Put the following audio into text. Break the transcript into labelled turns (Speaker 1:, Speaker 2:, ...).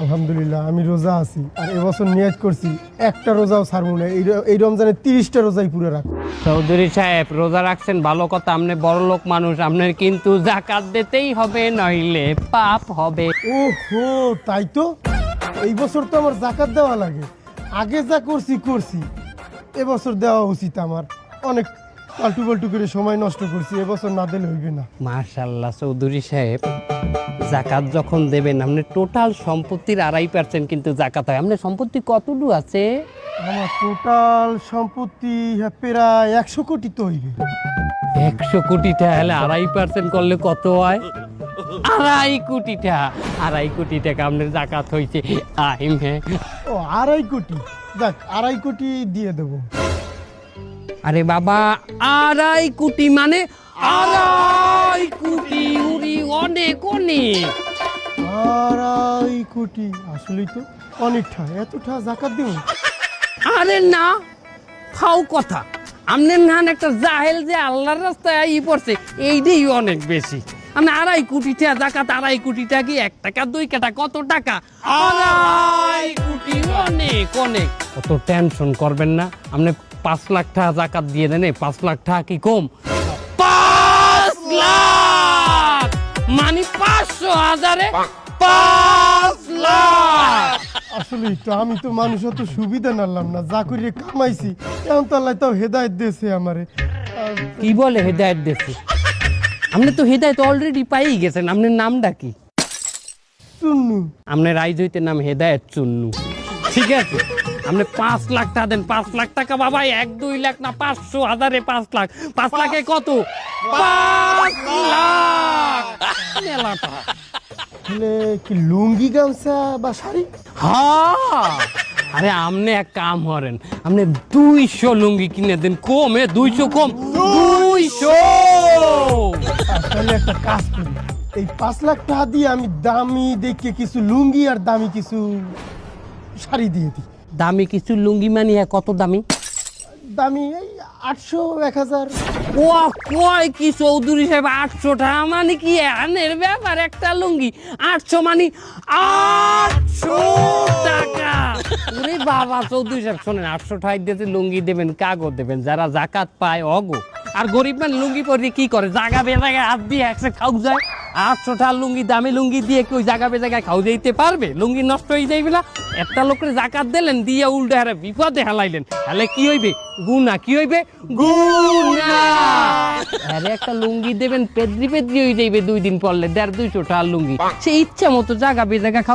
Speaker 1: আলহামদুলিল্লাহ আমি রোজা আছি, আর এবছর নিয়ত করছি একটা রোজাও ছাড়বো না। এই রমজানে 30টা রোজাই পুরো রাখবো।
Speaker 2: চৌধুরী সাহেব রোজা রাখছেন ভালো কথা, আপনি বড় লোক মানুষ, আপনার কিন্তু জাকাত দিতেই হবে, নইলে পাপ হবে।
Speaker 1: ওহো, তাই তো এই বছর তো আমার জাকাত দেওয়া লাগে। আগে যা করছি এবছর দেওয়া উচিত আমার। অনেক পাল্টু পাল্টু করে সময় নষ্ট করছি, এবছর না দিলে হইবে না।
Speaker 2: মাশাআল্লাহ চৌধুরী সাহেব, জাকাত যখন দেবেন আপনি টোটাল সম্পত্তির 2.5% কিন্তু জাকাত হয়। আপনার সম্পত্তি কতটুকু আছে?
Speaker 1: আমার টোটাল সম্পত্তি প্রায় 100 কোটি তো হইবে।
Speaker 2: 100 কোটি টাকা হলে 2.5% করলে কত হয়? 2.5 কোটি টাকা। 2.5 কোটি টাকা আপনার জাকাত হয়েছে।
Speaker 1: ও 2.5 কোটি, যাক 2.5 কোটি দিয়ে দেবো।
Speaker 2: আরে বাবা, 2.5 কোটি মানে 2.5 কোটি, উরি অনেক অনেক।
Speaker 1: 2.5 কোটি আসলেই তো অনেকটা। এতটা জাকাত দেবো?
Speaker 2: আরে না, ফাও কথা। আপনার নান একটা জাহেল যে আল্লাহর রাস্তায় পড়ছে, এইটাই অনেক বেশি। আপনি 2.5 কোটি টাকা জাকাত, 2.5 কোটি টাকা কি 1 টাকা 2 টাকা কত টাকা? 2.5 কোটি অনেক অনেক। অত টেনশন করবেন না, আপনি 5 লাখ টাকা জাকাত দিয়ে দেন। 5 লাখ টাকা কি কম? 5 লাখ মানে 500,000-এ 5 লাখ।
Speaker 1: আসলেই তো আমি তো মানুষ অত সুবিধা নালাম না, যা করে কামাইছি এখন তো আল্লাহ তাও হেদায়েত দিয়েছে আমারে।
Speaker 2: কি বলে হেদায়েত দিয়েছে? আপনি তো হেদায়েত অলরেডি পাই গেছেন। আপনার নামটা কি?
Speaker 1: চুন্নু।
Speaker 2: আপনার আইজ হইতে নাম হেদায়েত চুন্নু, ঠিক আছে? আপনি 5 লাখ টাকা দেন। 5 লাখ টাকা বাবা, 1-2 লাখ না, 500,000-এ 5 লাখ। 5 লাখে কত? 5 লাখ। মেলা টাকা।
Speaker 1: তাহলে কি লুঙ্গি গামছা বা শাড়ি?
Speaker 2: হ্যাঁ, আরে আপনি এক কাম করেন, আপনি 200 লুঙ্গি কিনে দেন। কমে 200 কম 200।
Speaker 1: তাহলে একটা কাজ করি, এই 5 লাখ টাকা দিয়ে আমি দামি দেখে কিছু লুঙ্গি আর দামি কিছু শাড়ি দিয়ে দিই।
Speaker 2: দামি কিছু লুঙ্গি মানে কত দামি?
Speaker 1: দামি এই 800 1000।
Speaker 2: ও কয় কি চৌধুরী সাহেব, 800 টাকা মানে কি আনের ব্যাপার? একটা লুঙ্গি 800 মানে 800 টাকা। ওরে বাবা চৌধুরী সাহেব শোনেন, 800 টাকা দিতে লুঙ্গি দেবেন, কাগজ দেবেন, যারা জাকাত পায় অগো। আর গরিব মানে লুঙ্গি পরে কি করে? জাগা বেজাগায় হাত দিয়ে একসে খাও যায়। 800 টাকা লুঙ্গি, দামি লুঙ্গি দিয়ে কেউ জাগা বেজাগায় খাও যাইতে পারবে? লুঙ্গি নষ্ট হয়ে যাইবে না? একটা লোকের জাকাত দিলেন, দিয়ে উল্টে হারে বিপদে হেলাইলেন, তাহলে কি হইবে? গুনা। কি হইবে? গুনা। আরে একটা লুঙ্গি দেবেন, পেদ্রি পেদ্রি হয়ে যাইবে 2 দিন পরলে। 150-200 টাকা লুঙ্গি, সে ইচ্ছা মতো জাগা বেজাগা খাও